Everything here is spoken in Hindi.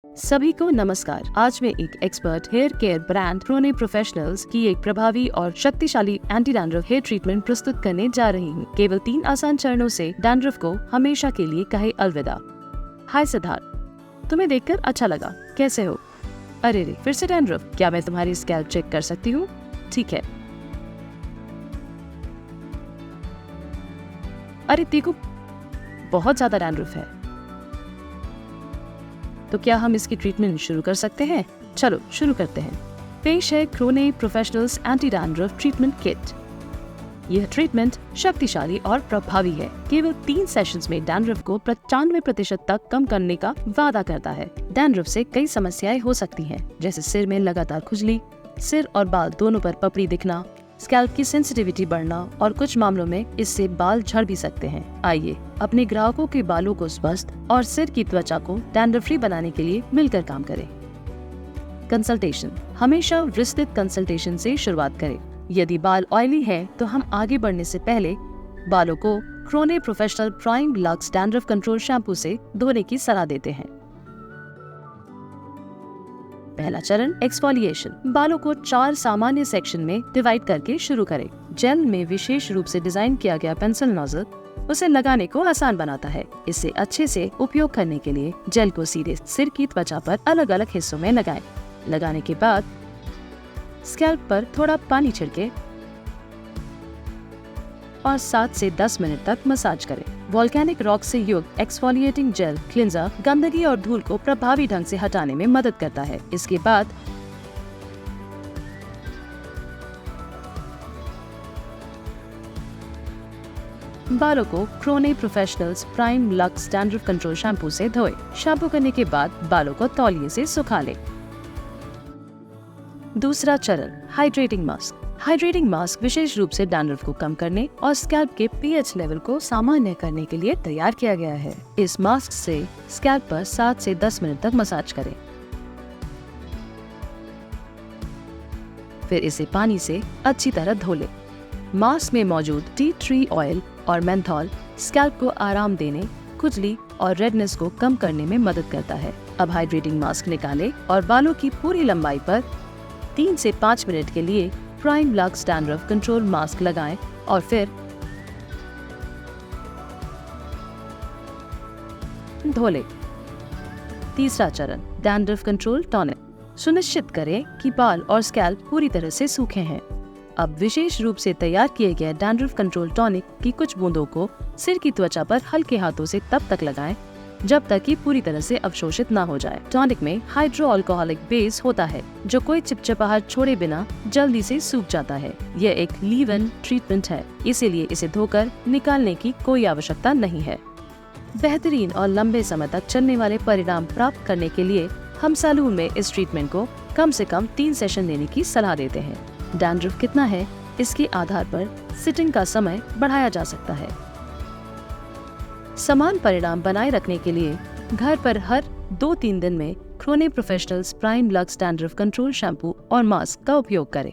सभी को नमस्कार। आज मैं एक एक्सपर्ट हेयर केयर ब्रांड क्रोने प्रोफेशनल्स की एक प्रभावी और शक्तिशाली एंटी डैंड्रफ हेयर ट्रीटमेंट प्रस्तुत करने जा रही हूँ। केवल 3 आसान चरणों से डैंड्रफ को हमेशा के लिए कहे अलविदा। हाय सिद्धार्थ, तुम्हें देखकर अच्छा लगा, कैसे हो? अरे रे, फिर से डैंड्रफ? क्या मैं तुम्हारी स्कैल्प चेक कर सकती हूँ? ठीक है। अरे देखो, बहुत ज्यादा डैंड्रफ है। तो क्या हम इसकी ट्रीटमेंट शुरू कर सकते हैं? चलो शुरू करते हैं। पेश है क्रोने professionals anti dandruff treatment kit. यह ट्रीटमेंट शक्तिशाली और प्रभावी है। केवल 3 सेशंस में डैंड्रफ को 95% तक कम करने का वादा करता है। डैंड्रफ से कई समस्याएं हो सकती हैं, जैसे सिर में लगातार खुजली, सिर और बाल दोनों पर पपड़ी दिखना, स्कैल्प की सेंसिटिविटी बढ़ना और कुछ मामलों में इससे बाल झड़ भी सकते हैं। आइए अपने ग्राहकों के बालों को स्वस्थ और सिर की त्वचा को डैंड्रफ फ्री बनाने के लिए मिलकर काम करें। कंसल्टेशन। हमेशा विस्तृत कंसल्टेशन से शुरुआत करें। यदि बाल ऑयली हैं, तो हम आगे बढ़ने से पहले बालों को क्रोने professional prime lux dandruff control shampoo से धोने की सलाह देते हैं। पहला चरण एक्सफोलिएशन। बालों को 4 सामान्य सेक्शन में डिवाइड करके शुरू करें। जेल में विशेष रूप से डिजाइन किया गया पेंसिल नोजल उसे लगाने को आसान बनाता है। इसे अच्छे से उपयोग करने के लिए जेल को सीधे सिर की त्वचा पर अलग अलग हिस्सों में लगाएं। लगाने के बाद स्कैल्प पर थोड़ा पानी छिड़के और 7 से 10 मिनट तक मसाज करें। वोल्केनिक रॉक से युक्त एक्सफोलिएटिंग जेल क्लिंजर गंदगी और धूल को प्रभावी ढंग से हटाने में मदद करता है। इसके बाद बालों को क्रोने professionals prime lux dandruff control shampoo से धोएं। शैम्पू करने के बाद बालों को तौलिए से सुखा लें। दूसरा चरण हाइड्रेटिंग मास्क। हाइड्रेटिंग मास्क विशेष रूप से डैंड्रफ को कम करने और स्कैल्प के पीएच लेवल को सामान्य करने के लिए तैयार किया गया है। इस मास्क से स्कैल्प पर 7 से 10 मिनट तक मसाज करें। फिर इसे पानी से अच्छी तरह धो लें। मास्क में मौजूद टी ट्री ऑयल और मेंथॉल स्कैल्प को आराम देने, खुजली और रेडनेस को कम करने में मदद करता है। अब हाइड्रेटिंग मास्क निकालें और बालों की पूरी लंबाई पर 3 से 5 मिनट के लिए prime lux dandruff control mask लगाएं और फिर धो लें। तीसरा चरण डैंड्रफ कंट्रोल टॉनिक। सुनिश्चित करें कि बाल और स्कैल्प पूरी तरह से सूखे हैं। अब विशेष रूप से तैयार किए गए डैंड्रफ कंट्रोल टॉनिक की कुछ बूंदों को सिर की त्वचा पर हल्के हाथों से तब तक लगाएं जब तक कि पूरी तरह से अवशोषित ना हो जाए। टॉनिक में हाइड्रो अल्कोहलिक बेस होता है, जो कोई चिपचिपाहट छोड़े बिना जल्दी से सूख जाता है। यह एक लीव इन ट्रीटमेंट है, इसीलिए इसे धोकर निकालने की कोई आवश्यकता नहीं है। बेहतरीन और लंबे समय तक चलने वाले परिणाम प्राप्त करने के लिए हम सैलून में इस ट्रीटमेंट को कम से कम 3 सेशन लेने की सलाह देते हैं। डैंड्रफ कितना है, इसके आधार पर सिटिंग का समय बढ़ाया जा सकता है। समान परिणाम बनाए रखने के लिए घर पर हर 2-3 दिन में क्रोने professionals prime lux dandruff control shampoo और मास्क का उपयोग करें।